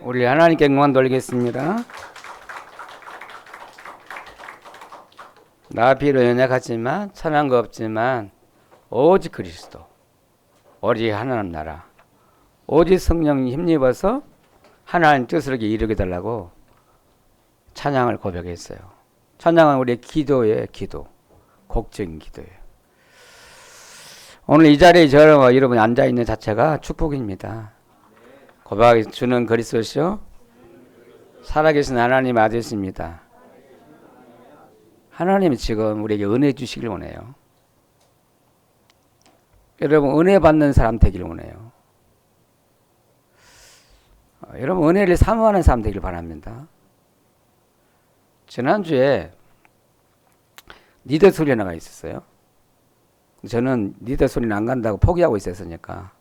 우리 하나님께 영광 돌리겠습니다. 나 비로 연약하지만 천한 거 없지만 오직 그리스도, 오직 하나님 나라, 오직 성령 힘입어서 하나님 뜻을 이루게 달라고 찬양을 고백했어요. 찬양은 우리의 기도의 기도, 곡적인 기도예요. 오늘 이 자리에 저와 여러분이 앉아있는 자체가 축복입니다. 고백이 주는 그리스도시요 살아계신 하나님 아들이십니다. 하나님이 지금 우리에게 은혜 주시길 원해요. 여러분 은혜 받는 사람 되길 원해요. 여러분 은혜를 사모하는 사람 되길 바랍니다. 지난주에 리더 수련회가 있었어요. 저는 리더 수련회 안 간다고 포기하고 있었으니까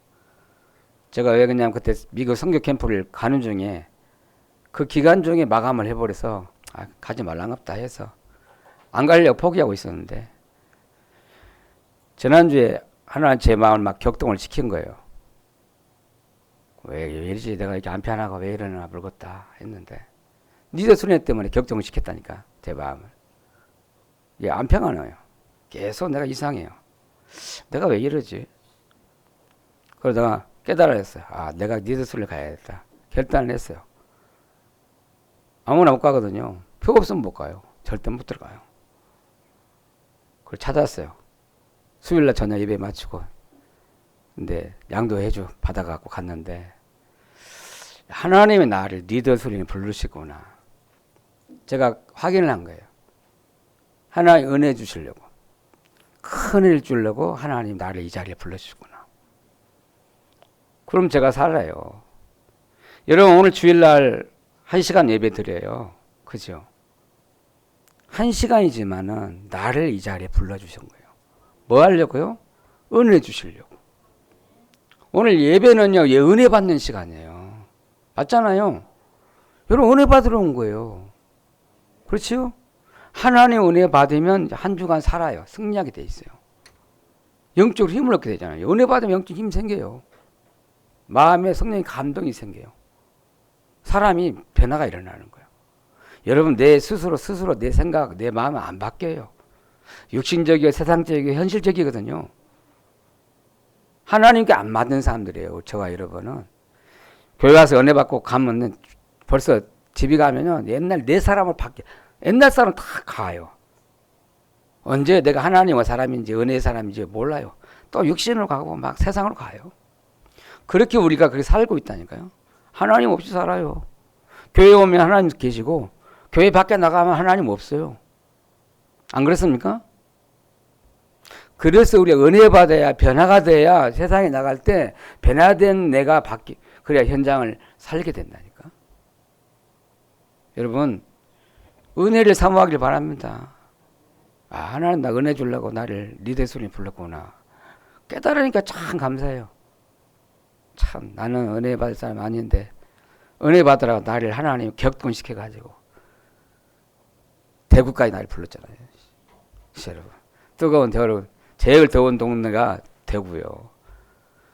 제가 왜 그냥 그때 미국 선교 캠프를 가는 중에 그 기간 중에 마감을 해버려서 가지 말랑갑다 해서 안 가려고 포기하고 있었는데 지난주에 하나님 제 마음을 막 격동을 시킨 거예요. 왜 이러지? 내가 이렇게 안 편하고 왜 이러나 모르겠다 했는데 리더 수련회 때문에 격동을 시켰다니까 제 마음을. 이게 안 평안해요. 계속 내가 이상해요. 내가 왜 이러지? 그러다가 깨달았어요. 내가 리더 수련회 가야겠다. 결단을 했어요. 아무나 못 가거든요. 표 없으면 못 가요. 절대 못 들어가요. 그걸 찾았어요. 수요일날 저녁 예배 마치고 근데 양도해줘 받아갖고 갔는데 하나님이 나를 리더 수련회 부르시구나. 제가 확인을 한 거예요. 하나님 은혜 주시려고 큰 은혜를 주려고 하나님 나를 이 자리에 불러주시구나. 그럼 제가 살아요. 여러분 오늘 주일날 1시간 예배 드려요. 그죠? 1시간이지만은 나를 이 자리에 불러주신 거예요. 뭐 하려고요? 은혜 주시려고. 오늘 예배는요, 은혜 받는 시간이에요. 맞잖아요. 여러분 은혜 받으러 온 거예요. 그렇지요? 하나님 은혜 받으면 한 주간 살아요. 승리하게 돼 있어요. 영적으로 힘을 얻게 되잖아요. 은혜 받으면 영적 힘이 생겨요. 마음에 성령의 감동이 생겨요. 사람이 변화가 일어나는 거예요. 여러분 내 스스로 내 생각, 내 마음은 안 바뀌어요. 육신적이고 세상적이고 현실적이거든요. 하나님께 안 맞는 사람들이에요. 저와 여러분은. 교회 가서 은혜 받고 가면 벌써 집에 가면요. 옛날 내 사람을 바뀌어. 옛날 사람 다 가요. 언제 내가 하나님의 사람인지 은혜의 사람인지 몰라요. 또 육신으로 가고 막 세상으로 가요. 그렇게 우리가 그렇게 살고 있다니까요. 하나님 없이 살아요. 교회 오면 하나님 계시고 교회 밖에 나가면 하나님 없어요. 안 그렇습니까? 그래서 우리가 은혜 받아야 변화가 돼야 세상에 나갈 때 변화된 내가 그래야 현장을 살게 된다니까. 여러분 은혜를 사모하길 바랍니다. 하나님 나 은혜 주려고 나를 리더 수련회 불렀구나. 깨달으니까 참 감사해요. 참 나는 은혜 받을 사람 아닌데 은혜 받으라고 나를 하나님 격동시켜가지고 대구까지 나를 불렀잖아요. 여러분 뜨거운 여러분 제일 더운 동네가 대구요.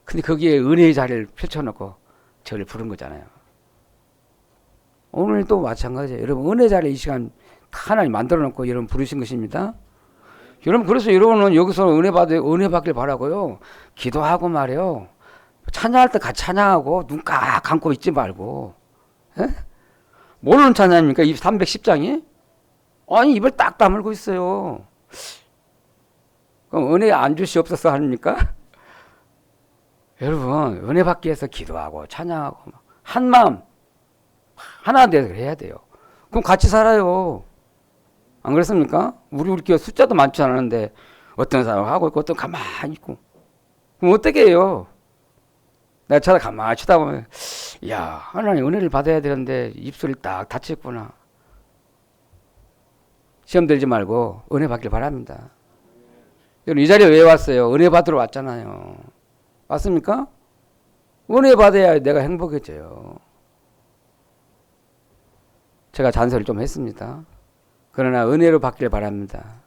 근데 거기에 은혜의 자리를 펼쳐놓고 저를 부른 거잖아요. 오늘도 마찬가지예요. 여러분 은혜 자리 이 시간 하나님 만들어놓고 여러분 부르신 것입니다. 여러분 그래서 여러분은 여기서 은혜 받길 바라고요. 기도하고 말이요. 찬양할 때 같이 찬양하고 눈 깍 감고 있지 말고. 에? 모르는 찬양입니까? 이 310장이? 아니 입을 딱 다물고 있어요. 그럼 은혜 안 주시옵소서 합니까? 여러분 은혜 받기 위해서 기도하고 찬양하고 한 마음 하나 돼서 해야 돼요. 그럼 같이 살아요. 안 그렇습니까? 우리 교회 숫자도 많지 않은데 어떤 사람 하고 있고 어떤 가만히 있고 그럼 어떻게 해요? 내가 가만히 쳐다보면 야 하나님 은혜를 받아야 되는데 입술이 딱 닫혔구나. 시험 들지 말고 은혜 받길 바랍니다. 여러분 이 자리에 왜 왔어요? 은혜 받으러 왔잖아요. 맞습니까? 은혜 받아야 내가 행복해져요. 제가 잔소리를 좀 했습니다. 그러나 은혜로 받길 바랍니다.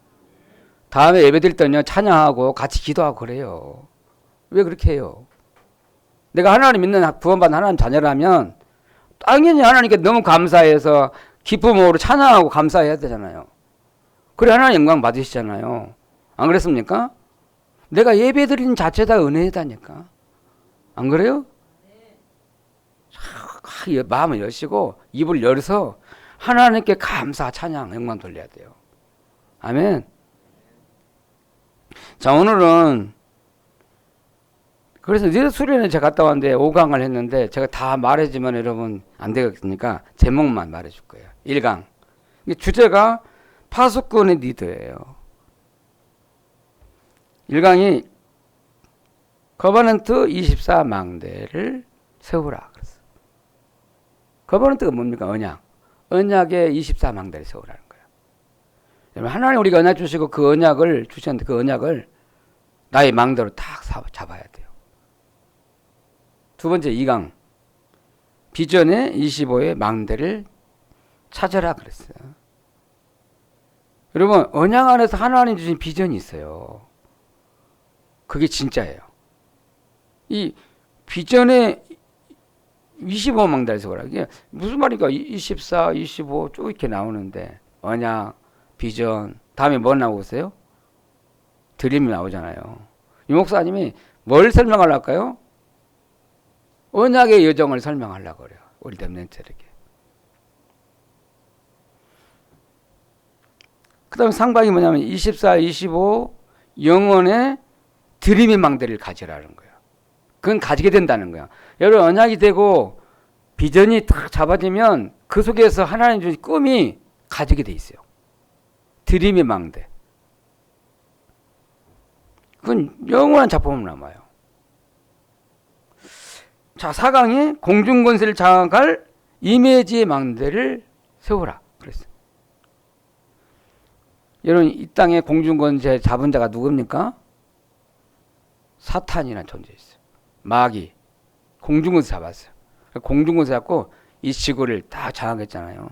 다음에 예배 드릴 때는요 찬양하고 같이 기도하고 그래요. 왜 그렇게 해요? 내가 하나님 믿는 구원받은 하나님 자녀라면 당연히 하나님께 너무 감사해서 기쁨으로 찬양하고 감사해야 되잖아요. 그래 하나님 영광 받으시잖아요. 안 그랬습니까? 내가 예배 드리는 자체가 은혜다니까. 안 그래요? 마음을 여시고 입을 열어서 하나님께 감사 찬양 영광 돌려야 돼요. 아멘. 자, 오늘은 그래서 니들 수련회 제가 갔다 왔는데 5강을 했는데 제가 다 말해주면 여러분 안 되겠으니까 제목만 말해줄 거예요. 1강. 주제가 파수꾼의 리더예요. 1강이 거버넌트 24망대를 세우라. 그랬어요. 거버넌트가 뭡니까? 언약. 언약의 24망대를 세우라는 거예요. 여러분 하나님 우리가 언약 주시고 그 언약을 주셨는데 그 언약을 나의 망대로 딱 잡아야 돼요. 두 번째 2강. 비전의 25의 망대를 찾아라 그랬어요. 여러분 언약 안에서 하나님 주신 비전이 있어요. 그게 진짜예요. 이 비전의 25망대를 세우라. 이게 무슨 말인가? 24, 25 쭉 이렇게 나오는데 언약, 비전, 다음에 뭐 나오고 있어요? 드림이 나오잖아요. 이 목사님이 뭘 설명하려고 할까요? 언약의 여정을 설명하려고 그래요. 우리 렘넌트에게. 그 다음에 상방이 뭐냐면 24, 25 영혼의 드림의 망대를 가지라는 거예요. 그건 가지게 된다는 거예요. 여러분 언약이 되고 비전이 딱 잡아지면 그 속에서 하나님 주신 꿈이 가지게 돼 있어요. 드림의 망대. 그건 영원한 작품으로 남아요. 자, 4강이 공중권세를 장악할 이미지의 망대를 세우라 그랬어요. 여러분 이 땅에 공중권세 잡은 자가 누굽니까? 사탄이라는 존재 있어요. 마귀 공중권세 잡았어요. 공중권세 잡고 이 지구를 다 장악했잖아요.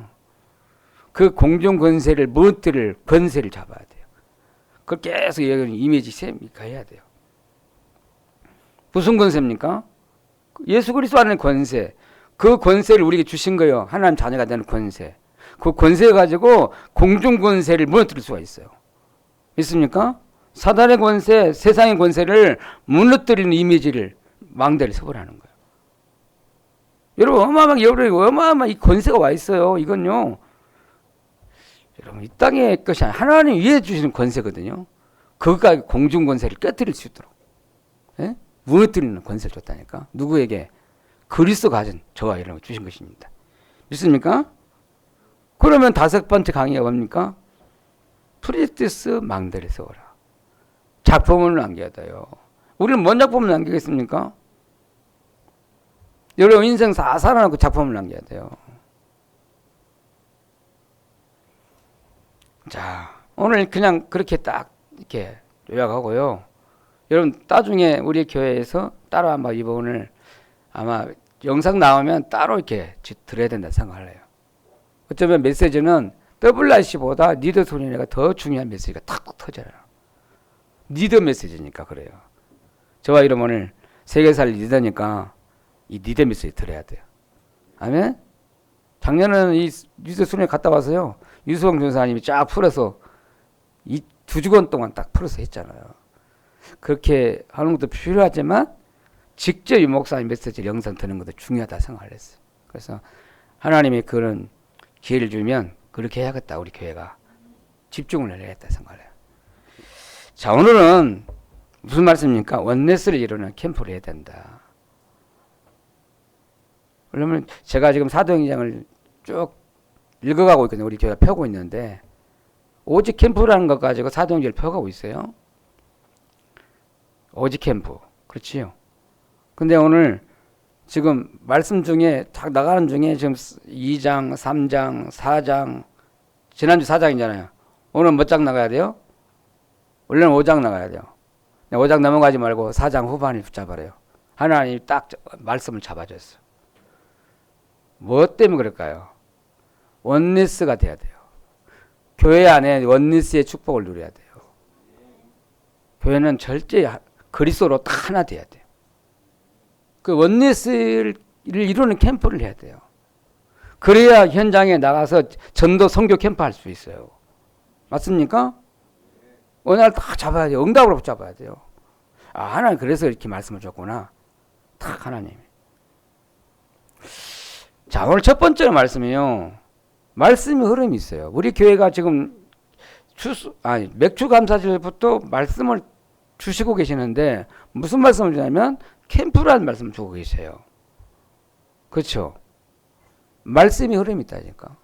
그 공중권세를 무너뜨릴 권세를 잡아야 돼요. 그걸 계속 이미지 셈니까 해야 돼요. 무슨 권세입니까? 예수 그리스도 안에 권세. 그 권세를 우리에게 주신 거예요. 하나님 자녀가 되는 권세. 그 권세 가지고 공중 권세를 무너뜨릴 수가 있어요. 있습니까? 사단의 권세, 세상의 권세를 무너뜨리는 이미지를 망대를 세우라는 거예요. 여러분 어마어마한 이 권세가 와 있어요. 이건요. 여러분 이 땅의 것이 아니라 하나님 위에 주시는 권세거든요. 그것과 공중 권세를 깨뜨릴 수 있도록. 예? 무너뜨리는 권세를 줬다니까. 누구에게? 그리스도 가진 저와 여러분 주신 것입니다. 믿습니까? 그러면 5번째 강의가 뭡니까? 프리티스 망대를 세워라. 작품을 남겨야 돼요. 우리는 뭔 작품을 남기겠습니까? 여러분 인생 다 살아남고 작품을 남겨야 돼요. 자, 오늘 그냥 그렇게 딱 이렇게 요약하고요. 여러분 나중에 우리 교회에서 따로 한번 이번을 아마 영상 나오면 따로 이렇게 들어야 된다 생각해요. 어쩌면 메시지는 WRC보다 리더 소리가 더 중요한 메시지가 탁 터져요. 리더 메시지니까 그래요. 저와 이름 오늘 세계살 리더니까 이 리더 메시지 들어야 돼요. 아멘? 작년에는 이 리더 소리에 갔다 와서요. 유수봉 전사님이 쫙 풀어서 이 2주간 동안 딱 풀어서 했잖아요. 그렇게 하는 것도 필요하지만 직접 이 목사님 메시지 영상 듣는 것도 중요하다 생각을 했어요. 그래서 하나님이 그런 기회를 주면 그렇게 해야겠다. 우리 교회가 집중을 해야겠다 생각을 해요. 자, 오늘은 무슨 말씀입니까? 원네스를 이루는 캠프를 해야 된다. 그러면 제가 지금 사도행전을 쭉 읽어가고 있거든요. 우리 교회가 펴고 있는데 오직 캠프라는 것 가지고 사도행전을 펴가고 있어요. 오직 캠프. 그렇지요. 근데 오늘 지금 말씀 중에 딱 나가는 중에 지금 2장, 3장, 4장, 지난주 4장이잖아요. 오늘 몇 장 나가야 돼요? 원래는 5장 나가야 돼요. 5장 넘어가지 말고 4장 후반을 붙잡아래요. 하나님이 딱 말씀을 잡아줬어요. 무엇 때문에 그럴까요? 원리스가 돼야 돼요. 교회 안에 원리스의 축복을 누려야 돼요. 교회는 절대 그리스도로 다 하나 돼야 돼요. 그 원리스를 이루는 캠프를 해야 돼요. 그래야 현장에 나가서 전도 선교 캠프 할 수 있어요. 맞습니까? 언약을 딱 잡아야 돼요. 응답으로 잡아야 돼요. 아, 하나님 그래서 이렇게 말씀을 줬구나. 딱 하나님. 자, 오늘 첫 번째 말씀이요. 말씀의 흐름이 있어요. 우리 교회가 지금 맥주 감사절부터 말씀을 주시고 계시는데 무슨 말씀을 주냐면 캠프라는 말씀을 주고 계세요. 그렇죠? 말씀의 흐름이 있다니까.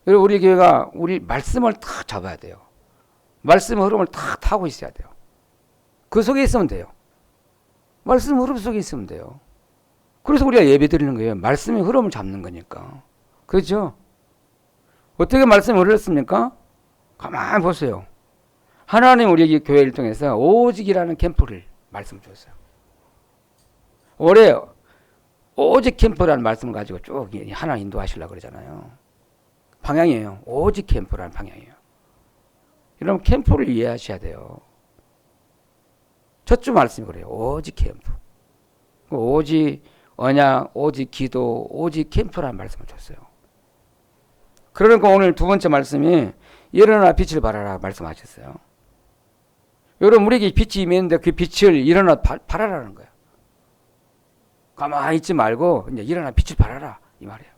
그리고 우리 교회가 우리 말씀을 딱 잡아야 돼요. 말씀의 흐름을 딱 타고 있어야 돼요. 그 속에 있으면 돼요. 말씀 흐름 속에 있으면 돼요. 그래서 우리가 예배 드리는 거예요. 말씀의 흐름을 잡는 거니까. 그렇죠? 어떻게 말씀이 흐르셨습니까? 가만히 보세요. 하나님 우리 교회를 통해서 오직이라는 캠프를 말씀 주셨어요. 올해 오직 캠프라는 말씀을 가지고 쭉 하나님 인도하시려고 그러잖아요. 방향이에요. 오직 캠프라는 방향이에요. 여러분 캠프를 이해하셔야 돼요. 첫 주 말씀이 그래요. 오직 캠프. 오직 언약, 오직 기도, 오직 캠프라는 말씀을 줬어요. 그러니까 오늘 두 번째 말씀이 일어나 빛을 발하라 말씀하셨어요. 여러분 우리에게 빛이 임했는데 그 빛을 일어나 발하라는 거예요. 가만히 있지 말고 이제 일어나 빛을 발하라 이 말이에요.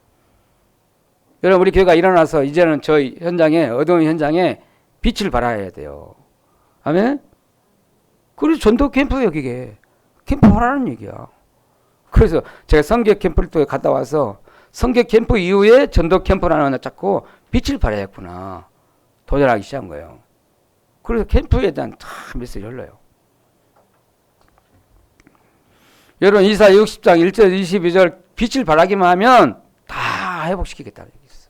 여러분 우리 교회가 일어나서 이제는 저희 현장에 어두운 현장에 빛을 발하여야 돼요. 아멘? 그래서 전도 캠프예요. 그게 캠프 하라는 얘기야. 그래서 제가 성교 캠프를 또 갔다 와서 성교 캠프 이후에 전도 캠프라는 하나 잡고 빛을 발하였구나 도전하기 시작한 거예요. 그래서 캠프에 대한 메시지를 흘러요. 여러분 이사 60장 1절 22절 빛을 발하기만 하면 다 회복시키겠다는 얘기 있어.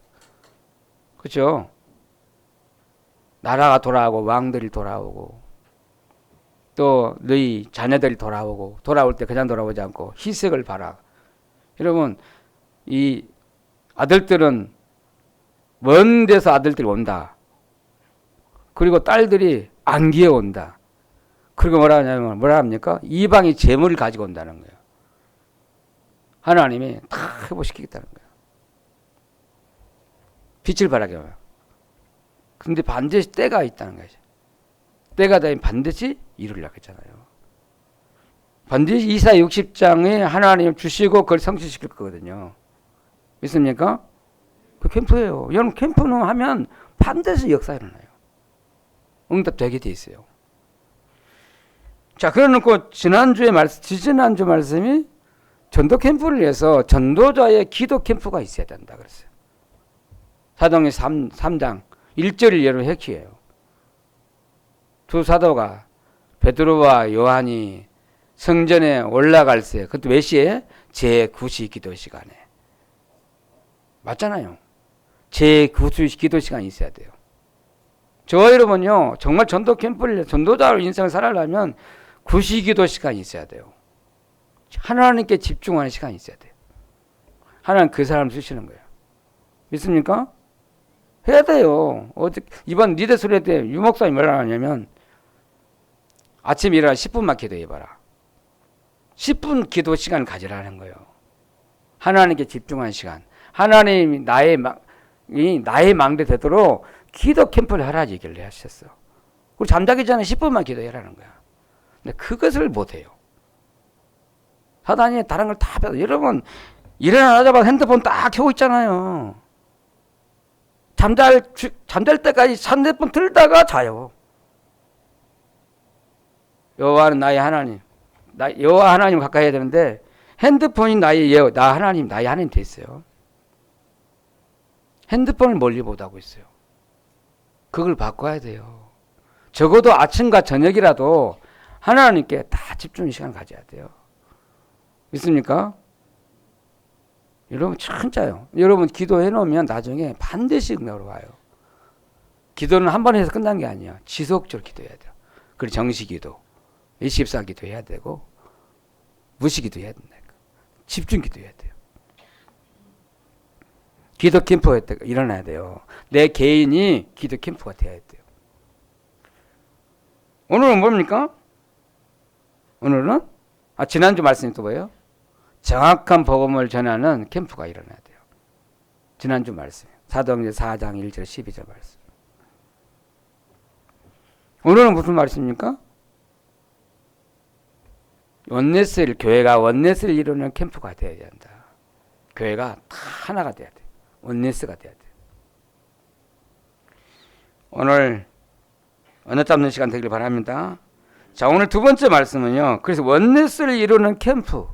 그렇죠? 나라가 돌아오고 왕들이 돌아오고 또 너희 자녀들이 돌아오고 돌아올 때 그냥 돌아오지 않고 희색을 봐라. 여러분 이 아들들은 먼 데서 아들들이 온다. 그리고 딸들이 안기에 온다. 그리고 뭐라 합니까? 이방이 재물을 가지고 온다는 거예요. 하나님이 다 회복시키겠다는 거예요. 빛을 발하게 해요. 근데 반드시 때가 있다는 거죠. 때가 되면 반드시 이루려고 했잖아요. 반드시 이사 60장에 하나님을 주시고 그걸 성취시킬 거거든요. 믿습니까? 그 캠프예요. 여러분 캠프는 하면 반드시 역사 일어나요. 응답되게 돼 있어요. 자, 그래놓고 지지난주 말씀이 전도 캠프를 위해서 전도자의 기도 캠프가 있어야 된다 그랬어요. 사도행전 3장 1절을 여러분 핵심이에요. 두 사도가 베드로와 요한이 성전에 올라갈 때 그것도 몇 시에? 제9시 기도 시간에. 맞잖아요. 제9시 기도 시간이 있어야 돼요. 저 여러분요 정말 전도 캠프를 전도자로 인생을 살아가려면 9시 기도 시간이 있어야 돼요. 하나님께 집중하는 시간이 있어야 돼요. 하나님 그 사람 쓰시는 거예요. 믿습니까? 해야 돼요. 이번 니대 소리 때 유목사님이 뭐라 하냐면 아침에 일어나 10분만 기도해봐라. 10분 기도 시간을 가지라는 거예요. 하나님께 집중하는 시간. 하나님이 나의 망대 되도록 기도 캠프를 하라 얘기를 하셨어. 그리고 잠자기 전에 10분만 기도해라는 거야. 근데 그것을 못해요. 사단이 다른 걸 다 빼서 여러분 일어나자마자 핸드폰 딱 켜고 있잖아요. 잠잘 때까지 핸드폰 들다가 자요. 여호와는 나의 하나님. 여호와 하나님 가까이 해야 되는데 핸드폰이 나의 하나님 됐어요. 핸드폰을 멀리 못하고 있어요. 그걸 바꿔야 돼요. 적어도 아침과 저녁이라도 하나님께 다 집중 시간을 가져야 돼요. 믿습니까? 여러분 진짜요. 여러분 기도해 놓으면 나중에 반드시 응답으로 와요. 기도는 한 번 해서 끝난 게 아니야. 지속적으로 기도해야 돼요. 그리고 정시기도, 24기도 해야 되고 무시기도 해야 된다니까. 집중기도 해야 돼요. 기도 캠프가 일어나야 돼요. 내 개인이 기도 캠프가 돼야 돼요. 오늘은 뭡니까? 오늘은 지난주 말씀이 또 뭐예요? 정확한 복음을 전하는 캠프가 일어나야 돼요. 지난주 말씀. 사도행전 4장 1절 12절 말씀. 오늘은 무슨 말씀입니까? 원네스를, 교회가 원네스를 이루는 캠프가 되어야 한다. 교회가 다 하나가 돼야 돼. 원네스가 돼야 돼. 오늘 언어 잡는 시간 되길 바랍니다. 자, 오늘 두 번째 말씀은요. 그래서 원네스를 이루는 캠프.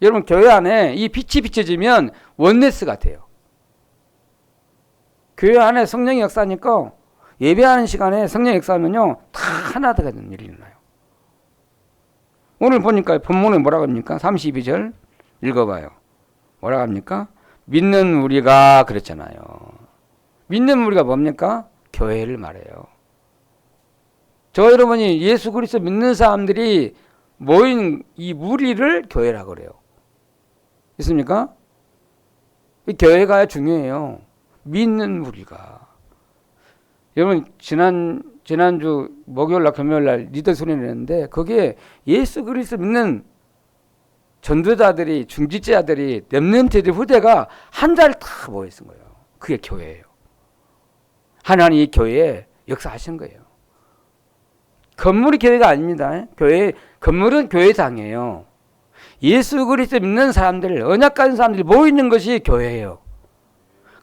여러분, 교회 안에 이 빛이 비춰지면 원네스가 돼요. 교회 안에 성령의 역사니까 예배하는 시간에 성령의 역사하면요, 다 하나 되는 일이 일어나요. 오늘 보니까 본문에 뭐라고 합니까? 32절 읽어봐요. 뭐라고 합니까? 믿는 우리가 그랬잖아요. 믿는 우리가 뭡니까? 교회를 말해요. 저 여러분이 예수 그리스도 믿는 사람들이 모인 이 무리를 교회라고 그래요. 있습니까? 이 교회가 중요해요. 믿는 무리가. 여러분 지난주 목요일날 금요일날 리더 소리를 냈는데 거기에 예수 그리스도 믿는 전도자들이 중직자들이 렘넌트들 후대가 한 자리에 다 모여 있은 거예요. 그게 교회예요. 하나님 이 교회에 역사하신 거예요. 건물이 교회가 아닙니다. 교회 건물은 교회장이에요. 예수 그리스도 믿는 사람들, 언약 가진 사람들이 모여 있는 것이 교회예요.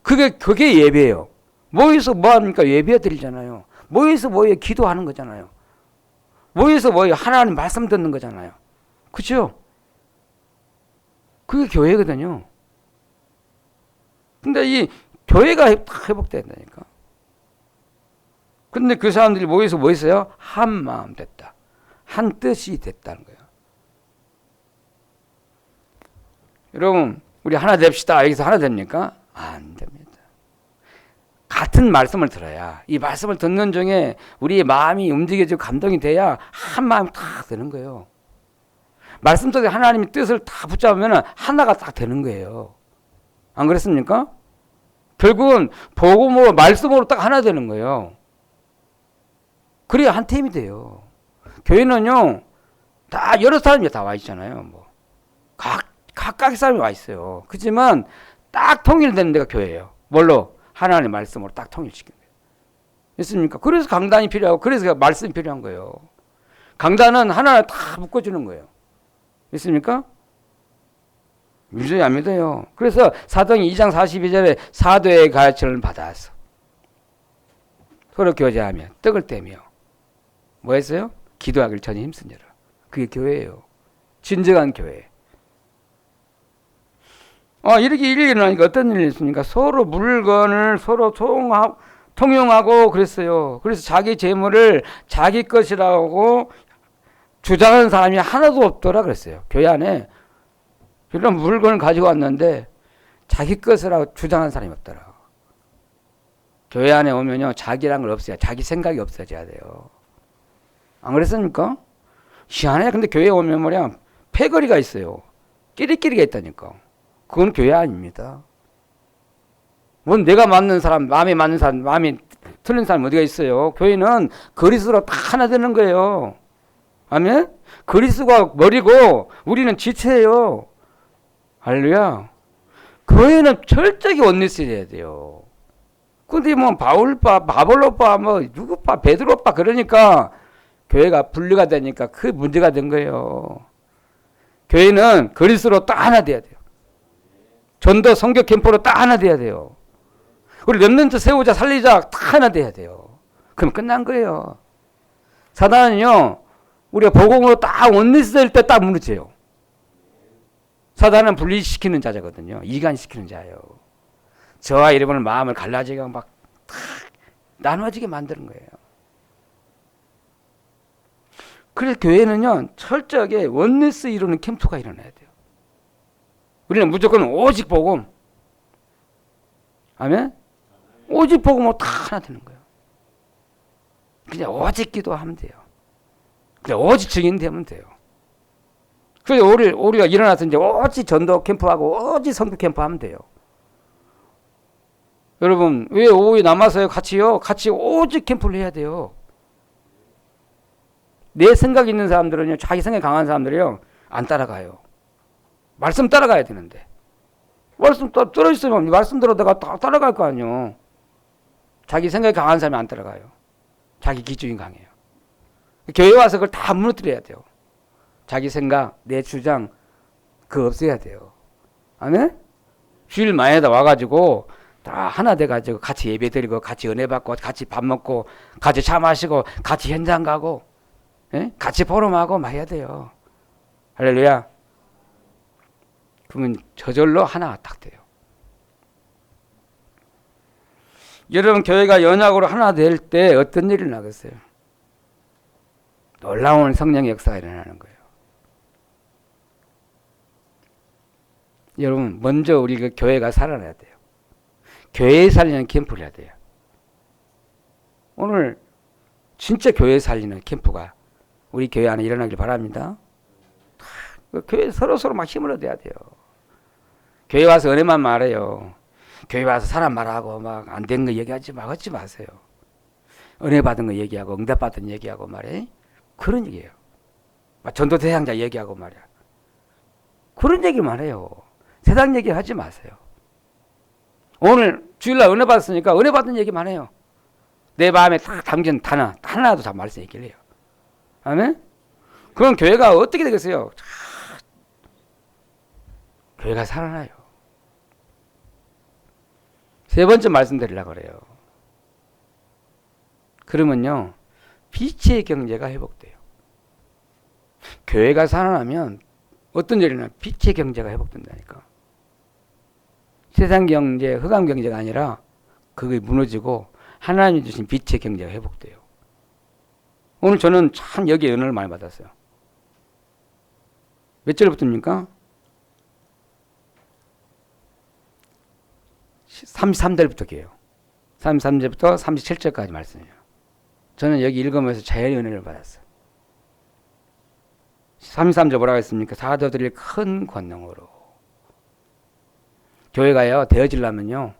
그게 예배예요. 모여서 뭐 합니까? 예배 드리잖아요. 모여서 기도하는 거잖아요. 모여서 하나님 말씀 듣는 거잖아요. 그렇죠? 그게 교회거든요. 근데 이 교회가 딱 회복돼야 된다니까. 근데 그 사람들이 모여서 뭐 했어요? 한 마음 됐다. 한 뜻이 됐다는 거예요. 여러분, 우리 하나 됩시다. 여기서 하나 됩니까? 안 됩니다. 같은 말씀을 들어야, 이 말씀을 듣는 중에 우리의 마음이 움직여지고 감동이 돼야 한 마음이 딱 되는 거예요. 말씀 속에 하나님의 뜻을 다 붙잡으면 하나가 딱 되는 거예요. 안 그렇습니까? 결국은 복음으로, 말씀으로 딱 하나 되는 거예요. 그래야 한 팀이 돼요. 교회는요, 다 여러 사람이 다 와 있잖아요. 뭐 각각의 사람이 와 있어요. 그렇지만 딱 통일되는 데가 교회예요. 뭘로? 하나님의 말씀으로 딱 통일시키는 거예요. 있습니까? 그래서 강단이 필요하고, 그래서 말씀이 필요한 거예요. 강단은 하나를 다 묶어주는 거예요. 있습니까? 믿어요, 안 믿어요? 그래서 사도행 2장 42절에 사도의 가르침을 받아서 서로 교제하며 떡을 떼며 뭐 했어요? 기도하기를 전혀 힘쓰니라. 그게 교회예요. 진정한 교회. 이렇게 일이 일어나니까 어떤 일이 있습니까? 서로 물건을 서로 통용하고 그랬어요. 그래서 자기 재물을 자기 것이라고 주장하는 사람이 하나도 없더라 그랬어요. 교회 안에 이런 물건을 가지고 왔는데 자기 것이라고 주장하는 사람이 없더라. 교회 안에 오면요, 자기란 걸 없애야, 자기 생각이 없어져야 돼요. 안 그랬습니까? 희한해. 근데 교회에 오면 뭐냐, 패거리가 있어요. 끼리끼리가 있다니까. 그건 교회 아닙니다. 뭔 내가 맞는 사람, 마음에 맞는 사람, 마음에 틀린 사람 어디가 있어요? 교회는 그리스도로 다 하나 되는 거예요. 아멘? 그리스도가 머리고 우리는 지체예요. 할렐루야. 교회는 철저히 원리스해야 돼요. 근데 뭐 바울파, 바볼로파, 뭐 누구파, 베드로파 그러니까 교회가 분리가 되니까 그 문제가 된 거예요. 교회는 그리스도로 딱 하나 돼야 돼요. 전도 성교 캠프로 딱 하나 돼야 돼요. 우리 렘넌트 세우자 살리자 딱 하나 돼야 돼요. 그럼 끝난 거예요. 사단은요, 우리가 복음으로 딱 원리스 될 때 딱 무너져요. 사단은 분리시키는 자거든요. 이간시키는 자예요. 저와 여러분의 마음을 갈라지게 막 탁 나눠지게 만드는 거예요. 그래서 교회는요, 철저하게 원리스 이루는 캠프가 일어나야 돼요. 우리는 무조건 오직 복음. 아멘? 오직 복음으로 다 하나 되는 거예요. 그냥 오직 기도하면 돼요. 그냥 오직 증인되면 돼요. 그래서 우리가 일어나서 이제 오직 전도 캠프하고 오직 성교 캠프 하면 돼요. 여러분, 왜 오후에 남아서요? 같이 오직 캠프를 해야 돼요. 내 생각 있는 사람들은요, 자기 생각 강한 사람들이요, 안 따라가요. 말씀 따라가야 되는데. 말씀 떨어졌으면 말씀 들어 내가 따라갈 거 아니요. 자기 생각이 강한 사람이 안 따라가요. 자기 기준이 강해요. 교회 와서 그걸 다 무너뜨려야 돼요. 자기 생각, 내 주장 그거 없애야 돼요. 아멘? 주일 만에다 와가지고 다 하나 돼가지고 같이 예배 드리고 같이 은혜 받고 같이 밥 먹고 같이 차 마시고 같이 현장 가고 같이 포럼하고 막 해야 돼요. 할렐루야. 그러면 저절로 하나가 딱 돼요. 여러분 교회가 연약으로 하나 될 때 어떤 일이 나겠어요? 놀라운 성령의 역사가 일어나는 거예요. 여러분 먼저 우리 그 교회가 살아나야 돼요. 교회 살리는 캠프를 해야 돼요. 오늘 진짜 교회 살리는 캠프가 우리 교회 안에 일어나길 바랍니다. 교회 서로 막 힘을 얻어야 돼요. 교회 와서 은혜만 말해요. 교회 와서 사람 말하고 막 안 된 거 얘기하지 마세요. 은혜 받은 거 얘기하고 응답 받은 얘기하고 말해. 그런 얘기예요. 전도 대상자 얘기하고 말이야. 그런 얘기만 해요. 세상 얘기 하지 마세요. 오늘 주일날 은혜 받았으니까 은혜 받은 얘기만 해요. 내 마음에 딱 담긴 단어 하나도 다 말씀 얘기를 해요. 아멘? 그럼 교회가 어떻게 되겠어요? 교회가 살아나요. 세 번째 말씀드리려고 그래요. 그러면요, 빛의 경제가 회복돼요. 교회가 살아나면 어떤 일이나 빛의 경제가 회복된다니까. 세상 경제, 흑암 경제가 아니라 그게 무너지고 하나님이 주신 빛의 경제가 회복돼요. 오늘 저는 참 여기에 은혜를 많이 받았어요. 몇 절부터입니까? 33절부터 게요. 33절부터 37절까지 말씀이에요. 저는 여기 읽으면서 자연의 은혜를 받았어요. 33절 뭐라고 했습니까? 사도들이 큰 권능으로. 교회가요, 되어지려면요,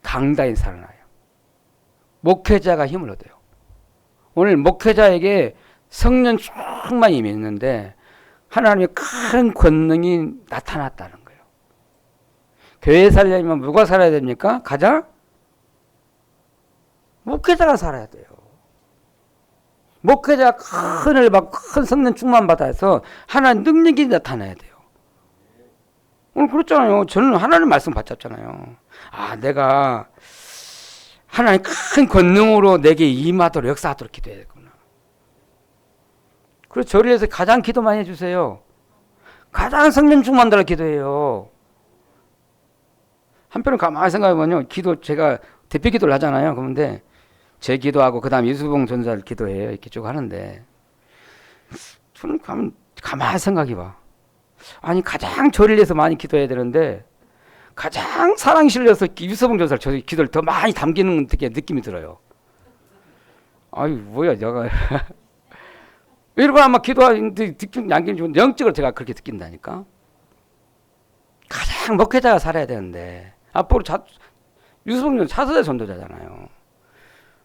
강단이 살아나요. 목회자가 힘을 얻어요. 오늘 목회자에게 성령 충만히 임했는데 하나님의 큰 권능이 나타났다는 거예요. 교회 살려면 누가 살아야 됩니까? 가장 목회자가 살아야 돼요. 목회자가 큰 은혜를 받고 큰 성령 충만 받아서 하나님 능력이 나타나야 돼요. 오늘 그렇잖아요. 저는 하나님 말씀 받았잖아요. 아, 내가 하나님 큰 권능으로 내게 임하도록 역사하도록 기도해야겠구나. 그래서 저를 위해서 가장 기도 많이 해주세요. 가장 성령 충만달라 기도해요. 한편으로 가만히 생각해보면요, 기도 제가 대표 기도를 하잖아요. 그런데 제 기도하고 그 다음 이수봉 전사를 기도해요. 이렇게 쭉 하는데 저는 가만히 생각해봐. 아니 가장 저를 위해서 많이 기도해야 되는데 가장 사랑이 실려서 이수봉 전사를 저 기도를 더 많이 담기는 느낌이 들어요. 아유 뭐야 내가 여러분 아마 기도하는데 양김 좋은 영적으로 제가 그렇게 느낀다니까. 가장 목회자가 살아야 되는데 앞으로 유수봉 전사 차세대 전도자잖아요.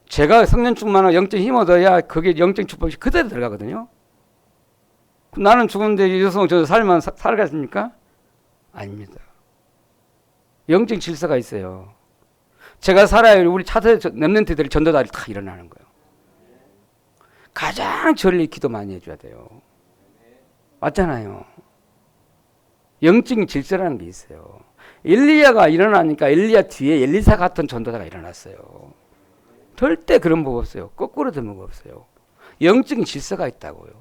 제가 성령 충만하고 영적 힘 얻어야 그게 영적 축복이 그대로 들어가거든요. 나는 죽은데 유수봉 전도 살면 살겠습니까? 아닙니다. 영적 질서가 있어요. 제가 살아야 우리 차세대 렘넌트들이 전도자들이 다 일어나는 거예요. 가장 저를 기도 많이 해줘야 돼요. 맞잖아요. 영적인 질서라는 게 있어요. 엘리야가 일어나니까 엘리야 뒤에 엘리사 같은 전도자가 일어났어요. 절대 그런 법 없어요. 거꾸로 되는 법 없어요. 영적인 질서가 있다고요.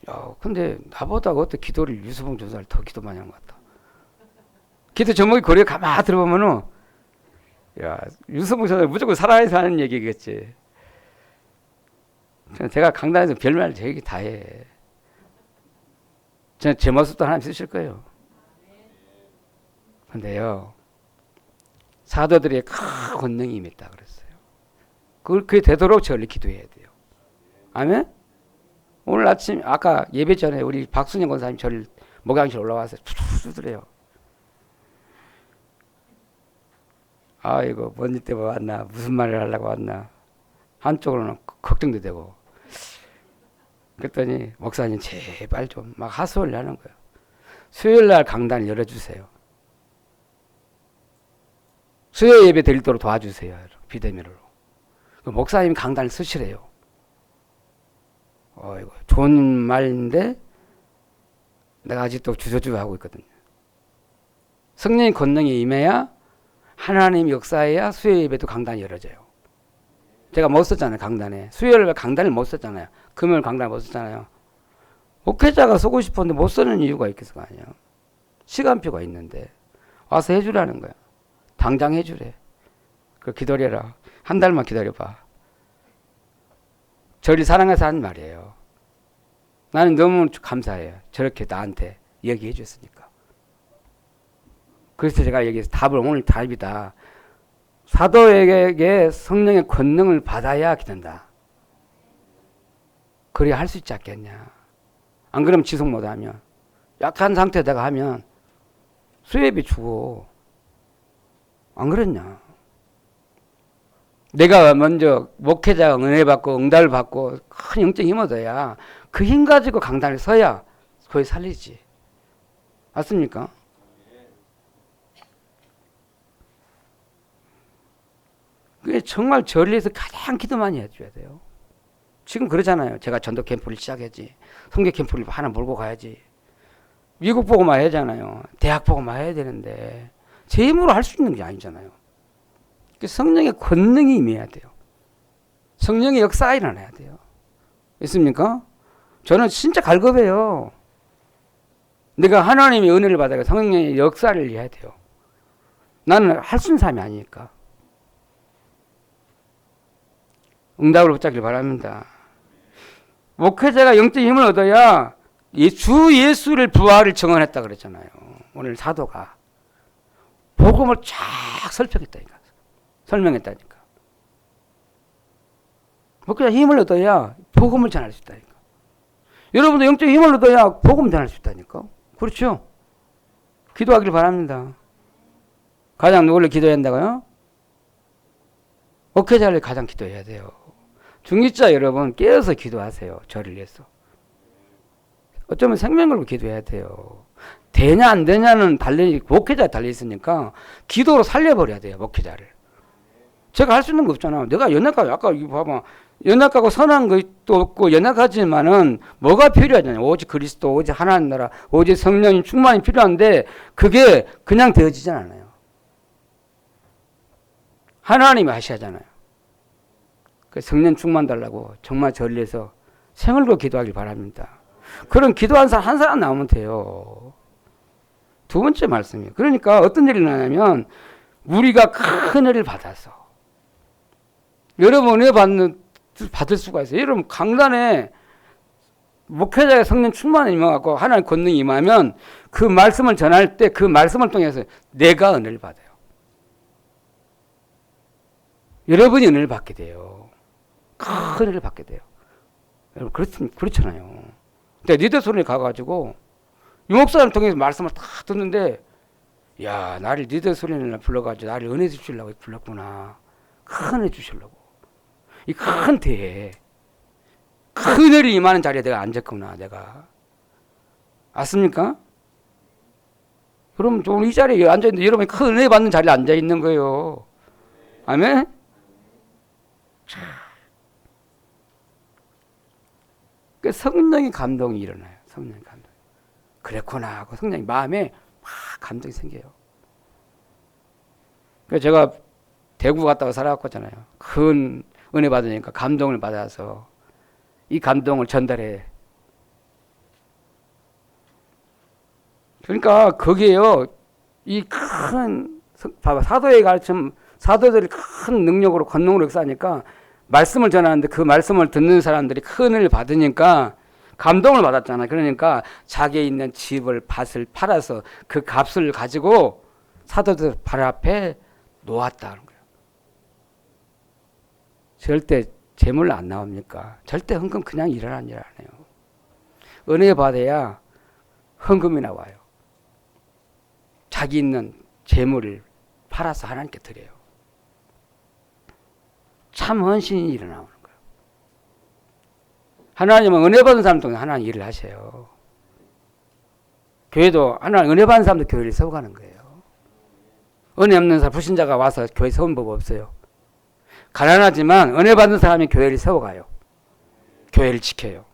야, 근데 나보다 어떻게 기도를 유수봉 전사를 더 기도 많이 한 것 같다. 기도 제목이 고려 가만히 들어보면은 야, 유수봉 전사 무조건 살아서 하는 얘기겠지. 제가 강단에서 별말 제 얘기 다 해. 저는 제 모습도 하나님 쓰실 거예요. 근데요, 사도들의 큰 권능이 임했다 그랬어요. 그게 되도록 저를 기도해야 돼요. 아멘? 오늘 아침, 아까 예배 전에 우리 박순영 권사님 저를 목양실 올라와서 두드려요. 아이고, 뭔 일 때문에 왔나? 무슨 말을 하려고 왔나? 한쪽으로는 걱정도 되고. 그랬더니 목사님 제발 좀 막 하소연을 하는 거예요. 수요일 날 강단을 열어주세요. 수요 예배 드리도록 도와주세요. 비대면으로. 그 목사님이 강단을 쓰시래요. 이거 좋은 말인데 내가 아직도 주저주저 하고 있거든요. 성령의 권능이 임해야 하나님 역사해야 수요 예배도 강단이 열어져요. 제가 못 썼잖아요. 강단에. 수요일 강단을 못 썼잖아요. 금요일 강단을 못 썼잖아요. 목회자가 쓰고 싶었는데 못 쓰는 이유가 있겠을 거 아니에요. 시간표가 있는데 와서 해주라는 거야. 당장 해주래. 그 기다려라. 한 달만 기다려봐. 저를 사랑해서 하는 말이에요. 나는 너무 감사해요. 저렇게 나한테 얘기해 줬으니까. 그래서 제가 여기서 답을 오늘 답이다. 사도에게 성령의 권능을 받아야 기된다. 그래야 할 수 있지 않겠냐. 안 그러면 지속 못하면 약한 상태에다가 하면 수예비 주고 안 그랬냐. 내가 먼저 목회자가 은혜 받고 응답을 받고 큰 영적 힘을 얻어야 그 힘 가지고 강단을 서야 거의 살리지. 맞습니까? 그게 정말 절리에서 가장 기도 많이 해줘야 돼요. 지금 그러잖아요. 제가 전도 캠프를 시작했지. 성교 캠프를 하나 몰고 가야지. 미국 보고만 해야 하잖아요. 대학 보고만 해야 되는데 제 힘으로 할 수 있는 게 아니잖아요. 성령의 권능이 임해야 돼요. 성령의 역사가 일어나야 돼요. 있습니까? 저는 진짜 갈급해요. 내가 하나님의 은혜를 받아야 성령의 역사를 해야 돼요. 나는 할 수 있는 사람이 아니니까. 응답을 붙잡길 바랍니다. 목회자가 영적 힘을 얻어야 주 예수를 부활을 증언했다 그랬잖아요. 오늘 사도가 복음을 쫙 설명했다니까. 목회자 힘을 얻어야 복음을 전할 수 있다니까. 여러분도 영적 힘을 얻어야 복음 전할 수 있다니까. 그렇죠? 기도하길 바랍니다. 가장 누구를 기도해야 한다고요? 목회자를 가장 기도해야 돼요. 중직자 여러분 깨어서 기도하세요. 저를 위해서. 어쩌면 생명 걸고 기도해야 돼요. 되냐 안 되냐는 목회자에 달려있으니까 기도로 살려버려야 돼요. 목회자를. 제가 할 수 있는 거 없잖아. 내가 연약하고 아까 이거 봐봐. 연약하고 선한 것도 없고 연약하지만은 뭐가 필요하잖아요. 오직 그리스도, 오직 하나님 나라, 오직 성령님 충만이 필요한데 그게 그냥 되어지진 않아요. 하나님이 하셔야잖아요. 그 성령 충만 달라고 정말 저를 위해서 생을 거 기도하길 바랍니다. 그런 기도한 사람 한 사람 나오면 돼요. 두 번째 말씀이에요. 그러니까 어떤 일이 나냐면 우리가 큰 은혜를 받아서 여러분 은혜 받을 수가 있어요. 여러분 강단에 목회자의 성령 충만을 임하고 하나님 권능이 임하면 그 말씀을 전할 때 그 말씀을 통해서 내가 은혜를 받아요. 여러분이 은혜를 받게 돼요. 큰 은혜를 받게 돼요. 여러분 그렇잖아요. 근데 리더소리에 가가지고 유목사를 통해서 말씀을 다 듣는데 야 나를 리더소리를 불러가지고 나를 은혜 주시려고 불렀구나. 큰 은혜 주시려고. 이 큰 대회에 큰 은혜를 임하는 자리에 내가 앉았구나. 내가. 맞습니까? 그럼 오늘 이 자리에 앉아있는데 여러분이 큰 은혜 받는 자리에 앉아있는 거예요. 아멘? 그 성령의 감동이 일어나요. 성령의 감동. 그랬구나 하고 성령의 마음에 막 감동이 생겨요. 그래서 제가 대구 갔다가 살아왔잖아요. 큰 은혜 받으니까 감동을 받아서 이 감동을 전달해. 그러니까 거기에요. 이 큰 봐봐 사도의 가르침 사도들이 큰 능력으로 권능으로 역사하니까 말씀을 전하는데 그 말씀을 듣는 사람들이 큰 은혜를 받으니까 감동을 받았잖아요. 그러니까 자기에 있는 집을 밭을 팔아서 그 값을 가지고 사도들 발 앞에 놓았다는 거예요. 절대 재물 안 나옵니까? 절대 헌금 그냥 일어나는 일 아니에요. 은혜 받아야 헌금이 나와요. 자기 있는 재물을 팔아서 하나님께 드려요. 참 헌신이 일어나는 거예요. 하나님은 은혜 받은 사람 통해 하나님 일을 하세요. 교회도 하나님 은혜 받는 사람도 교회를 세워가는 거예요. 은혜 없는 사람, 불신자가 와서 교회 세운 법 없어요. 가난하지만 은혜 받는 사람이 교회를 세워가요. 교회를 지켜요.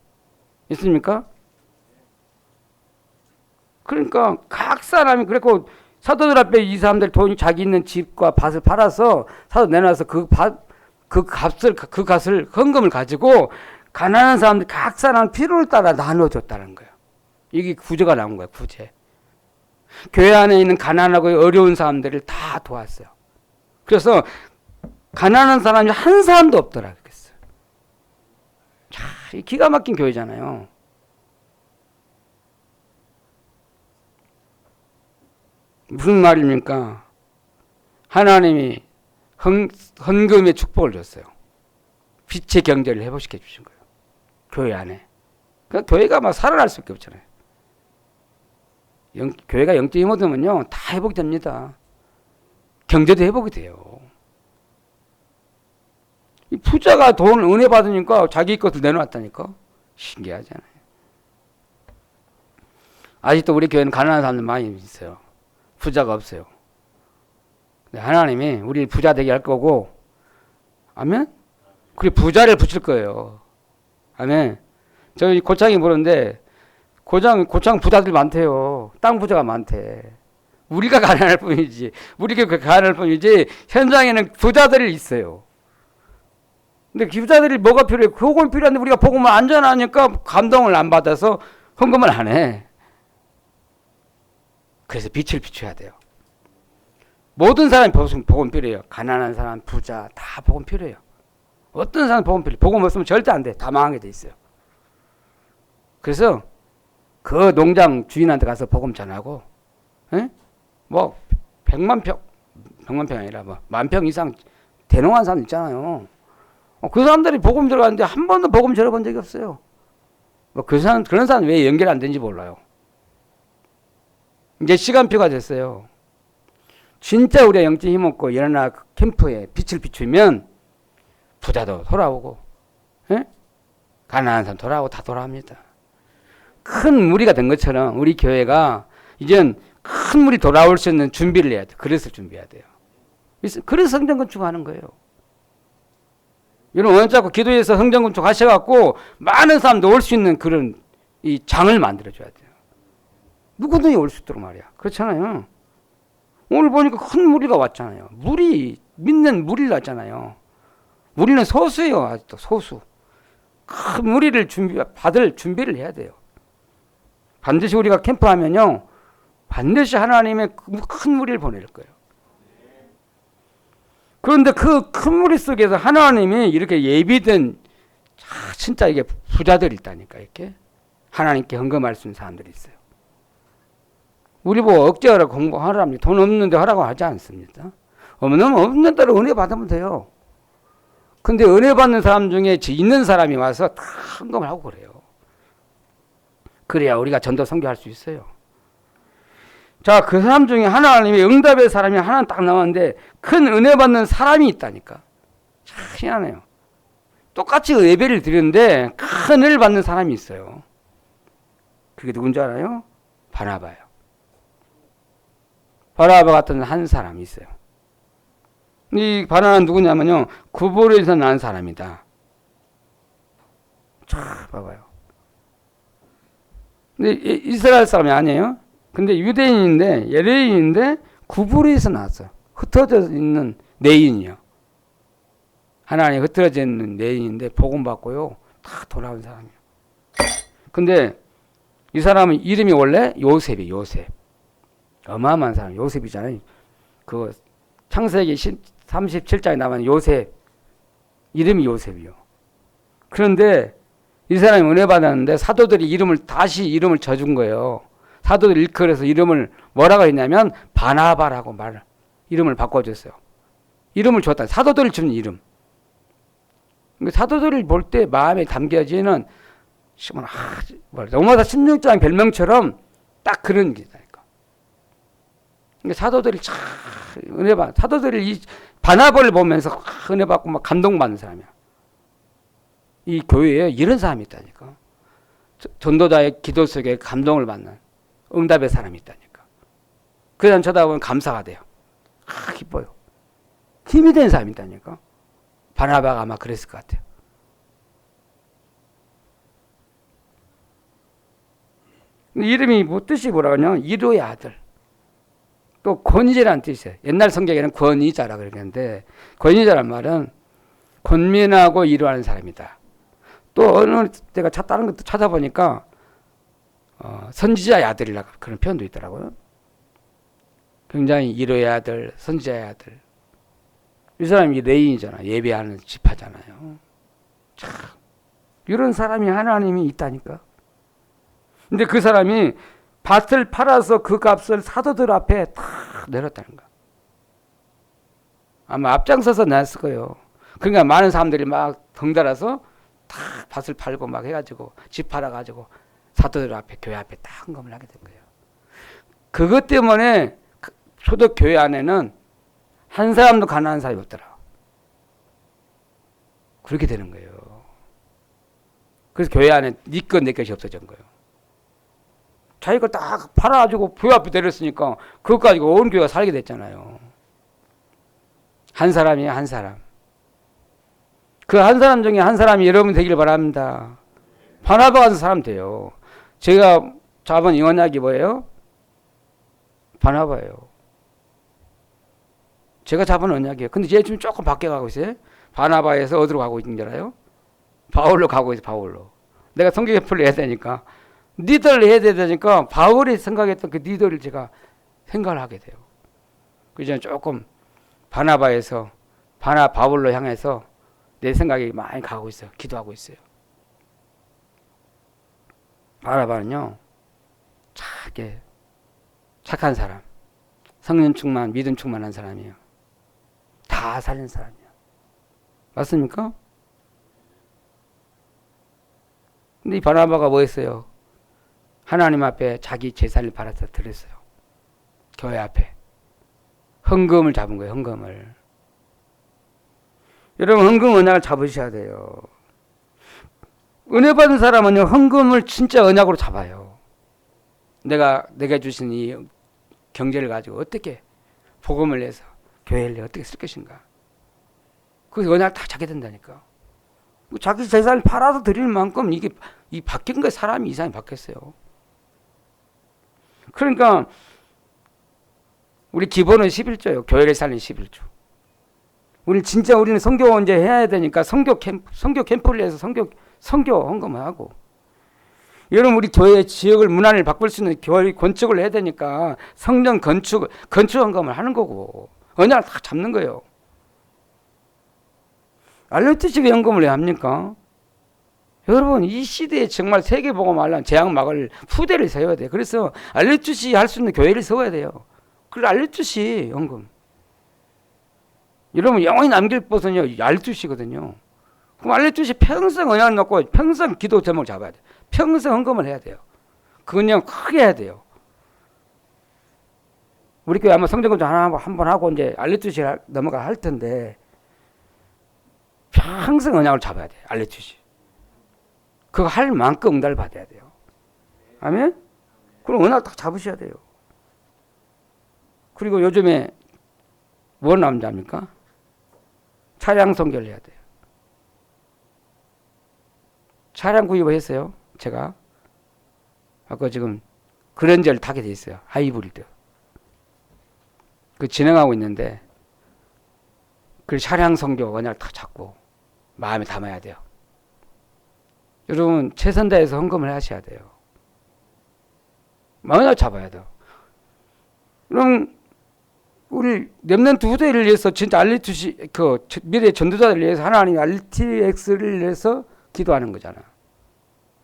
있습니까? 그러니까 각 사람이 그랬고 사도들 앞에 이 사람들 돈 자기 있는 집과 밭을 팔아서 사도 내놔서 그 값을 헌금을 가지고 가난한 사람들 각 사람 필요를 따라 나눠줬다는 거예요. 이게 구제가 나온 거예요. 구제. 교회 안에 있는 가난하고 어려운 사람들을 다 도왔어요. 그래서 가난한 사람이 한 사람도 없더라 그랬어요. 자, 기가 막힌 교회잖아요. 무슨 말입니까? 하나님이 헌금의 축복을 줬어요. 빛의 경제를 회복시켜 주신 거예요. 교회 안에. 그러니까 교회가 막 살아날 수밖에 없잖아요. 교회가 영적인 힘 얻으면요 다 회복됩니다. 경제도 회복이 돼요. 이 부자가 돈을 은혜 받으니까 자기 것을 내놓았다니까. 신기하잖아요. 아직도 우리 교회는 가난한 사람들 많이 있어요. 부자가 없어요. 하나님이 우리 부자 되게 할 거고, 아멘? 그리고 부자를 붙일 거예요. 아멘? 저희 고창이 물었는데, 고창 부자들 많대요. 땅 부자가 많대. 우리가 가난할 뿐이지. 우리가 가난할 뿐이지, 현장에는 부자들이 있어요. 근데 부자들이 뭐가 필요해? 복음이 필요한데 우리가 복음을 안 전하니까 감동을 안 받아서 헌금을 안 해. 그래서 빛을 비춰야 돼요. 모든 사람이 복음 필요해요. 가난한 사람, 부자 다 복음 필요해요. 어떤 사람 복음 필요해요. 복음 없으면 절대 안 돼. 다 망하게 돼 있어요. 그래서 그 농장 주인한테 가서 복음 전하고, 뭐 100만 평 아니라 뭐 10,000평 이상 대농한 사람 있잖아요. 그 사람들이 복음 들어갔는데 한 번도 복음 전해본 적이 없어요. 뭐 그런 사람 왜 연결 안 되는지 몰라요. 이제 시간표가 됐어요. 진짜 우리가 영적 힘 얻고 일어나 캠프에 빛을 비추면 부자도 돌아오고, 가난한 사람 돌아오고 다 돌아옵니다. 큰 무리가 된 것처럼 우리 교회가 이젠 큰 무리 돌아올 수 있는 준비를 해야 돼. 그래서 준비해야 돼요. 그래서 성전 건축하는 거예요. 여러분 원자고 기도해서 성전 건축 하셔갖고 많은 사람도 올 수 있는 그런 이 장을 만들어줘야 돼요. 누구든지 올 수 있도록 말이야. 그렇잖아요. 오늘 보니까 큰 무리가 왔잖아요. 믿는 무리를 왔잖아요. 무리는 소수예요. 아직도 소수. 큰 무리를 받을 준비를 해야 돼요. 반드시 우리가 캠프하면요. 반드시 하나님의 큰 무리를 보낼 거예요. 그런데 그 큰 무리 속에서 하나님이 이렇게 예비된 진짜 이게 부자들이 있다니까 이렇게 하나님께 헌금할 수 있는 사람들이 있어요. 우리 뭐 억제하라 공부하라면 돈 없는데 하라고 하지 않습니다. 없는 대로 은혜 받으면 돼요. 근데 은혜 받는 사람 중에 있는 사람이 와서 다 헌금을 하고 그래요. 그래야 우리가 전도 선교할 수 있어요. 자, 그 사람 중에 하나님의 응답의 사람이 하나 딱 나왔는데 큰 은혜 받는 사람이 있다니까. 참 희한해요. 똑같이 예배를 드리는데 큰 은혜를 받는 사람이 있어요. 그게 누군지 알아요? 바나바예요. 바나바 같은 한 사람이 있어요. 이 바나바는 누구냐면요. 구볼에서 난 사람이다. 자, 봐봐요. 근데 이스라엘 사람이 아니에요. 근데 유대인인데 예레인인데 구불에서 나왔어요. 흩어져 있는 내인이요. 하나님 흩어져 있는 내인인데 복음 받고요. 다 돌아온 사람이에요. 근데 이 사람은 이름이 원래 요셉이 요셉. 어마어마한 사람 요셉이잖아요. 그 창세기 37장에 나오는 요셉 이름이 요셉이요. 그런데 이 사람이 은혜 받았는데 사도들이 다시 이름을 져준 거예요. 사도들 일컬어서 이름을 뭐라고 했냐면 바나바라고 이름을 바꿔줬어요. 이름을 줬다. 사도들을 주는 이름. 사도들을 볼 때 마음에 담겨지는 로마서 16장 별명처럼 딱 그런 게 있다니까. 사도들이 참 은혜 받. 사도들이 이 바나바를 보면서 은혜 받고 막 감동받는 사람이야. 이 교회에 이런 사람이 있다니까. 전도자의 기도 속에 감동을 받는. 응답의 사람이 있다니까. 그 사람 쳐다보면 감사가 돼요. 기뻐요. 힘이 되는 사람이 있다니까. 바나바가 아마 그랬을 것 같아요. 이름이 뭐 뜻이 뭐라고 하냐면 이로의 아들. 또 권위자라는 뜻이에요. 옛날 성경에는 권위자라 그러는데 권위자란 말은 권면하고 이로하는 사람이다. 또 어느 때가 다른 것도 찾아보니까 선지자의 아들이라고 그런 표현도 있더라고요. 굉장히 이로의 아들, 선지자의 아들. 이 사람이 레인이잖아. 예배하는 지파잖아요. 참 이런 사람이 하나님이 있다니까. 근데 그 사람이 밭을 팔아서 그 값을 사도들 앞에 탁 내렸다는 거야. 아마 앞장서서 냈을 거예요. 그러니까 많은 사람들이 막 덩달아서 탁 밭을 팔고 막 해가지고 집 팔아가지고 사도들 앞에 교회 앞에 딱 헌금을 하게 된 거예요. 그것 때문에 초덕 교회 안에는 한 사람도 가난한 사람이 없더라. 그렇게 되는 거예요. 그래서 교회 안에 네 것 내 것이 없어진 거예요. 자기가 딱 팔아가지고 교회 앞에 내렸으니까 그것 가지고 온 교회가 살게 됐잖아요. 한 사람이에요, 한 사람. 그 한 사람 중에 한 사람이 여러분 되기를 바랍니다. 바나바 같은 사람 돼요. 제가 잡은 이 언약이 뭐예요? 바나바예요. 제가 잡은 언약이에요. 근데 이제 지금 조금 바뀌어가고 있어요. 바나바에서 어디로 가고 있는 줄 알아요? 바울로 가고 있어요. 바울로. 내가 성경 협회를 해야 되니까 리더를 해야 되니까 바울이 생각했던 그 리더를 제가 생각을 하게 돼요. 그래서 조금 바나바에서 바울로 향해서 내 생각이 많이 가고 있어요. 기도하고 있어요. 바나바는요, 착한 사람, 성령 충만, 믿음 충만한 사람이에요. 다 살린 사람이에요. 맞습니까? 근데 이 바나바가 뭐 했어요? 하나님 앞에 자기 재산을 팔아서 드렸어요. 교회 앞에. 헌금을 잡은 거예요. 헌금을. 여러분 헌금 언약을 잡으셔야 돼요. 은혜 받은 사람은요 헌금을 진짜 언약으로 잡아요. 내가 주신 이 경제를 가지고 어떻게 복음을 내서 교회를 어떻게 쓸 것인가. 그 언약을 다 잡게 된다니까. 자기 재산을 팔아서 드릴 만큼 이게 이 바뀐 거예요. 사람이 이상이 바뀌었어요. 그러니까 우리 기본은 11조예요. 교회를 살린 11조. 우리는 선교 언제 해야 되니까 선교 캠프를 해서 선교 헌금을 하고. 여러분 우리 교회 지역을 문화를 바꿀 수 있는 교회 건축을 해야 되니까 성전 건축 헌금을 하는 거고 언약을 다 잡는 거예요. 알렌티식 헌금을 왜 합니까? 여러분 이 시대에 정말 세계복음 알려면 재앙 막을 후대를 세워야 돼요. 그래서 알렌티시 할 수 있는 교회를 세워야 돼요. 그리고 알렌티시 헌금. 여러분 영원히 남길 것은요 알렌티시거든요. 그럼 알렌티시 평생 언약 놓고 평생 기도 제목을 잡아야 돼요. 평생 헌금을 해야 돼요. 그건 크게 해야 돼요. 우리 교회 아마 성전건축 한번 하고 이제 알렌티시 넘어가 할 텐데 평생 언약을 잡아야 돼요. 알렌티시. 그거 할 만큼 응답을 받아야 돼요. 아멘? 그럼 언약 딱 잡으셔야 돼요. 그리고 요즘에 뭐 남자입니까? 차량 선교를 해야 돼요. 차량 구입을 했어요. 제가. 아까 지금 그랜저를 타게 돼 있어요. 하이브리드. 그 진행하고 있는데 그 차량 선교 언약을 딱 잡고 마음에 담아야 돼요. 여러분 최선다해서 헌금을 하셔야 돼요. 언약 잡아야 돼요. 그럼 우리 렘넌트 후대를 위해서 진짜 알리투시 그 미래 전도자들을 위해서 하나님이 RTX를 위해서 기도하는 거잖아.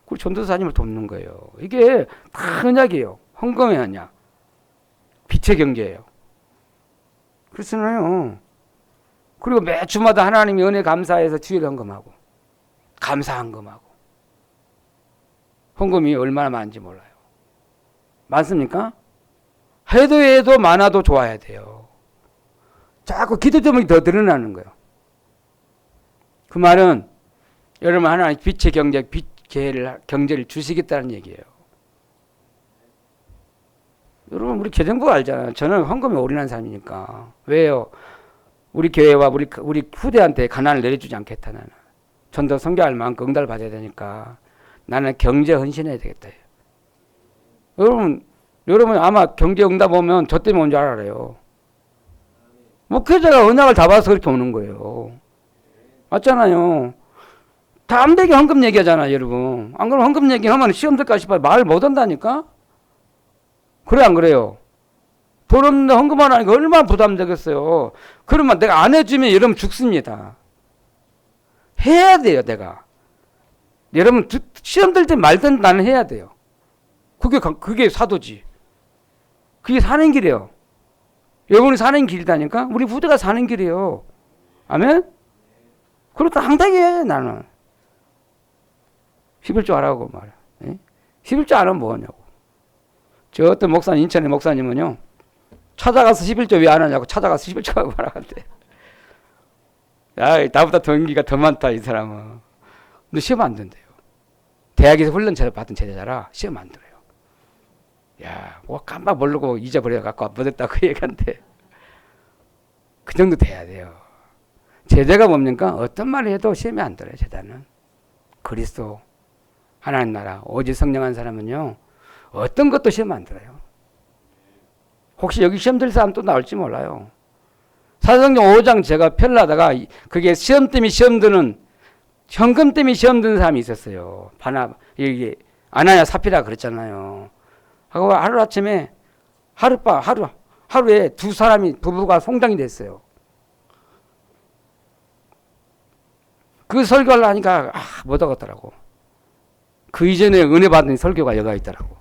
그 전도사님을 돕는 거예요. 이게 다 언약이에요. 헌금의 언약. 빛의 경제예요. 그렇잖아요. 그리고 매 주마다 하나님이 은혜 감사해서 주일 헌금하고 감사 헌금하고 헌금이 얼마나 많은지 몰라요. 많습니까? 해도 많아도 좋아야 돼요. 자꾸 기도 제목이 더 늘어나는 거예요. 그 말은 여러분 하나님 빛의 경제를 주시겠다는 얘기예요. 여러분 우리 교정부가 알잖아요. 저는 헌금에 올인한 사람이니까. 왜요? 우리 교회와 우리 후대한테 가난을 내려주지 않겠다 나는. 전도 선교할 만큼 응답을 받아야 되니까 나는 경제 헌신해야 되겠다. 여러분 아마 경제 응답 오면 저 때문에 온 줄 알아요. 목회자가 언약을 다 봐서 그렇게 오는 거예요. 맞잖아요. 다 안 되게 헌금 얘기하잖아요, 여러분. 안 그러면 헌금 얘기하면 시험 들까 싶어요. 말 못 한다니까? 그래, 안 그래요? 돈 없는데 헌금 안 하니까 얼마나 부담되겠어요. 그러면 내가 안 해주면 여러분 죽습니다. 해야 돼요, 내가. 여러분, 시험 들 때 말든 나는 해야 돼요. 그게 사도지. 그게 사는 길이에요. 여러분이 사는 길이다니까? 우리 부대가 사는 길이에요. 아멘? 그렇다 당당히 해, 나는. 11조 하라고 말이야. 예? 11조 안 하면 뭐 하냐고. 저 어떤 목사님, 인천의 목사님은요, 찾아가서 11조 왜 안 하냐고 찾아가서 11조 하고 말하는데. 야, 나보다 동기가 더 많다, 이 사람은. 근데 시험 안 된대요. 대학에서 훈련 받은 제자라 시험 안 들어요. 야, 뭐 깜빡 모르고 잊어버려갖고 못했다 그 얘기한테. 그 정도 돼야 돼요. 제자가 뭡니까? 어떤 말을 해도 시험이 안 들어요, 제자는. 그리스도, 하나님 나라, 오직 성령한 사람은요, 어떤 것도 시험 안 들어요. 혹시 여기 시험 들 사람 또 나올지 몰라요. 사도행전 5장 제가 펼라다가 그게 시험 때문에 시험 드는, 현금 때문에 시험 드는 사람이 있었어요. 이게 아나야 사피라 그랬잖아요. 하고 하루아침에 하루에 두 사람이 부부가 송장이 됐어요. 그 설교를 하니까 못 하겠더라고. 그 이전에 은혜 받은 설교가 여가 있더라고.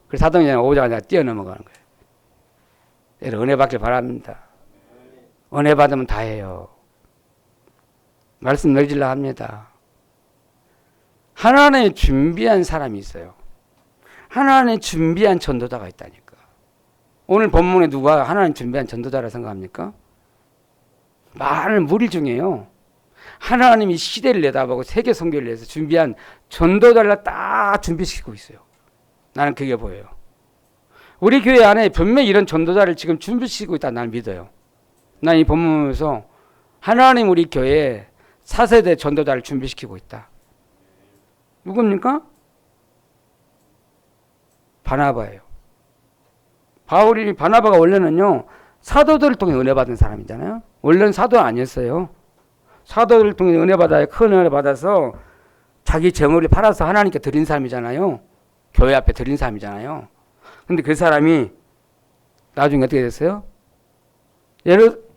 그래서 사도행전 5장을 내가 뛰어넘어가는 거예요. 은혜 받길 바랍니다. 은혜 받으면 다 해요. 말씀 늘리려 합니다. 하나님이 준비한 사람이 있어요. 하나님이 준비한 전도자가 있다니까. 오늘 본문에 누가 하나님 준비한 전도자라 생각합니까? 많은 무리 중에요. 하나님이 시대를 내다보고 세계 선교를 위해서 준비한 전도자를 딱 준비시키고 있어요. 나는 그게 보여요. 우리 교회 안에 분명히 이런 전도자를 지금 준비시키고 있다 나는 믿어요. 난 이 본문에서 하나님 우리 교회에 4세대 전도자를 준비시키고 있다. 누굽니까? 바나바예요. 바나바가 원래는요, 사도들을 통해 은혜 받은 사람이잖아요. 원래는 사도 아니었어요. 사도들을 통해 은혜 받아야 큰 은혜 받아서 자기 재물을 팔아서 하나님께 드린 사람이잖아요. 교회 앞에 드린 사람이잖아요. 근데 그 사람이 나중에 어떻게 됐어요?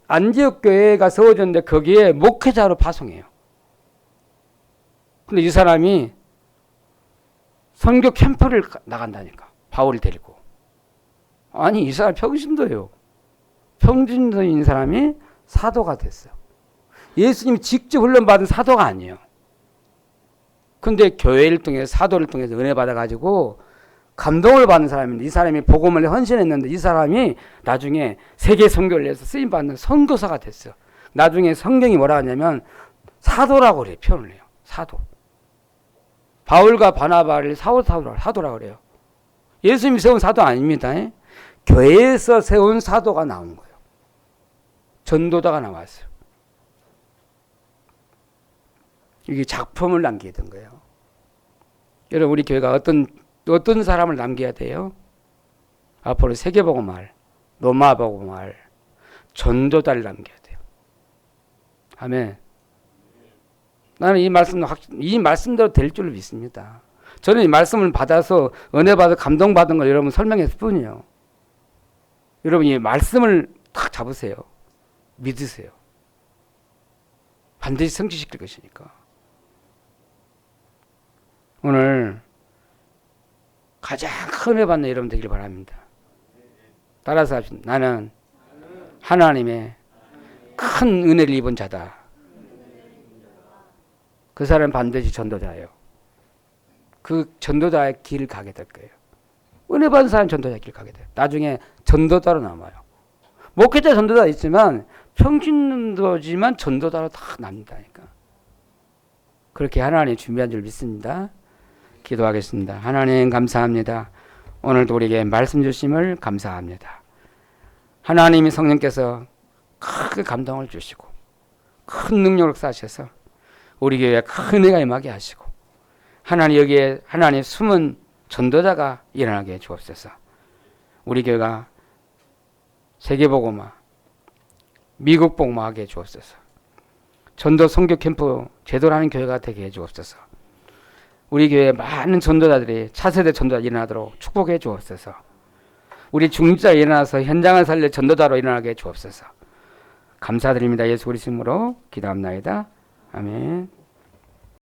안디옥 교회가 세워졌는데 거기에 목회자로 파송해요. 근데 이 사람이 선교 캠프를 나간다니까. 바울을 데리고. 아니, 이 사람 평신도예요. 평신도인 사람이 사도가 됐어요. 예수님이 직접 훈련받은 사도가 아니에요. 근데 교회를 통해서 사도를 통해서 은혜 받아가지고 감동을 받는 사람인데 이 사람이 복음을 헌신했는데 이 사람이 나중에 세계 선교를 위해서 쓰임받는 선교사가 됐어요. 나중에 성경이 뭐라 하냐면 사도라고 그래요. 표현을 해요. 사도. 바울과 바나바를 사도라고 그래요. 예수님이 세운 사도 아닙니다. 교회에서 세운 사도가 나온 거예요. 전도자가 나왔어요. 이게 작품을 남기게 된 거예요. 여러분 우리 교회가 어떤 사람을 남겨야 돼요? 앞으로 세계복음할, 로마복음할, 전도자를 남겨야 돼요. 아멘. 나는 이 말씀대로 될 줄 믿습니다. 저는 이 말씀을 받아서 은혜 받아 감동받은 걸 여러분 설명했을 뿐이에요. 여러분 이 말씀을 딱 잡으세요. 믿으세요. 반드시 성취시킬 것이니까. 오늘 가장 큰 은혜 받는 여러분 되길 바랍니다. 따라서 합시다. 나는 하나님의 큰 은혜를 입은 자다. 그 사람은 반드시 전도자예요. 그 전도자의 길을 가게 될 거예요. 은혜 받은 사람 전도자의 길을 가게 돼요. 나중에 전도자로 남아요. 목회자 전도자 있지만 평신도지만 전도자로 다 남는다니까. 그렇게 하나님 준비한 줄 믿습니다. 기도하겠습니다. 하나님 감사합니다. 오늘도 우리에게 말씀 주심을 감사합니다. 하나님이 성령께서 크게 감동을 주시고 큰 능력을 쌓으셔서 우리 교회에 큰 은혜가 임하게 하시고 하나님 여기에 하나님 숨은 전도자가 일어나게 해 주옵소서. 우리 교회가 세계복음화, 미국 복음화하게 해 주옵소서. 전도 선교 캠프 제대로 하는 교회가 되게 해 주옵소서. 우리 교회에 많은 전도자들이 차세대 전도자 일어나도록 축복해 주옵소서. 우리 중직자 일어나서 현장을 살릴 전도자로 일어나게 해 주옵소서. 감사드립니다. 예수 그리스도 이름으로 기도합나이다. 아멘.